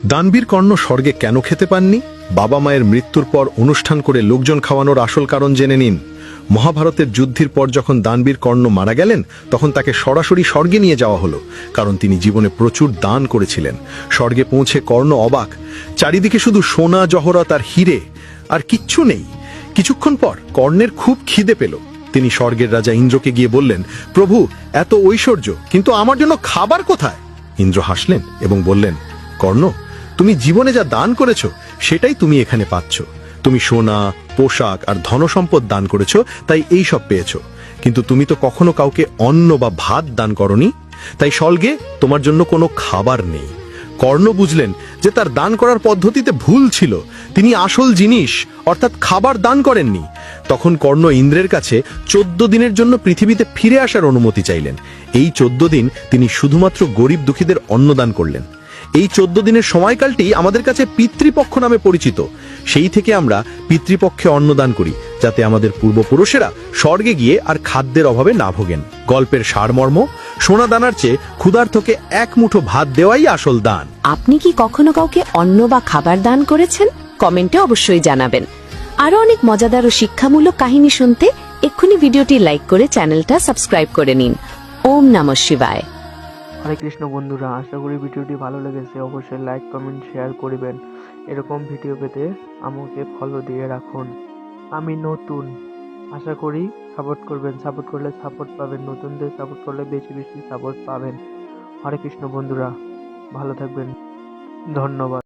দানবীর কর্ণ স্বর্গে কেন খেতে পাননি? বাবা মায়ের মৃত্যুর পর অনুষ্ঠান করে লোকজন খাওয়ানোর আসল কারণ জেনে নিন। মহাভারতের যুদ্ধের পর যখন দানবীর কর্ণ মারা গেলেন, তখন তাকে সরাসরি স্বর্গে নিয়ে যাওয়া হলো, কারণ তিনি জীবনে প্রচুর দান করেছিলেন। স্বর্গে পৌঁছে কর্ণ অবাক, চারিদিকে শুধু সোনা জহরত আর হিরে, আর কিচ্ছু নেই। কিছুক্ষণ পর কর্ণের খুব খিদে পেল। তিনি স্বর্গের রাজা ইন্দ্রকে গিয়ে বললেন, প্রভু, এত ঐশ্বর্য, কিন্তু আমার জন্য খাবার কোথায়? ইন্দ্র হাসলেন এবং বললেন, কর্ণ, তুমি জীবনে যা দান করেছ সেটাই তুমি এখানে পাচ্ছ। তুমি সোনা, পোশাক আর ধনসম্পদ দান করেছ, তাই এই সব পেয়েছ। কিন্তু তুমি তো কখনো কাউকে অন্ন বা ভাত দান করনি, তাই স্বর্গে তোমার জন্য কোনো খাবার নেই। কর্ণ বুঝলেন যে তার দান করার পদ্ধতিতে ভুল ছিল। তিনি আসল জিনিস অর্থাৎ খাবার দান করেননি। তখন কর্ণ ইন্দ্রের কাছে 14 দিনের জন্য পৃথিবীতে ফিরে আসার অনুমতি চাইলেন। এই 14 দিন তিনি শুধুমাত্র গরিব দুঃখীদের অন্নদান করলেন। এই 14 দিনের সময়কালটি আমাদের কাছে পিতৃপক্ষ নামে পরিচিত। সেই থেকে আমরা পিতৃপক্ষে অন্নদান করি, যাতে আমাদের পূর্বপুরুষেরা স্বর্গে গিয়ে আর খাদ্যের অভাবে না ভোগেন। গল্পের সারমর্ম, সোনা দানার চেয়ে ক্ষুধার্তকে এক মুঠো ভাত দেওয়াই আসল দান। আপনি কি কখনো কাউকে অন্ন বা খাবার দান করেছেন? কমেন্টে অবশ্যই জানাবেন। আরো অনেক মজাদার ও শিক্ষামূলক কাহিনী শুনতে এক্ষুনি ভিডিওটি লাইক করে চ্যানেলটা সাবস্ক্রাইব করে নিন। ওম নমঃ শিবায়। হরে কৃষ্ণ বন্ধুরা, আশা করি ভিডিওটি ভালো লেগেছে। অবশ্যই লাইক, কমেন্ট, শেয়ার করবেন। এরকম ভিডিও পেতে আমাকে ফলো দিয়ে রাখুন। আমি নতুন, আশা করি সাপোর্ট করবেন। সাপোর্ট করলে সাপোর্ট পাবেন, নতুনদের সাপোর্ট করলে বেশি বেশি সাপোর্ট পাবেন। হরে কৃষ্ণ বন্ধুরা, ভালো থাকবেন। ধন্যবাদ।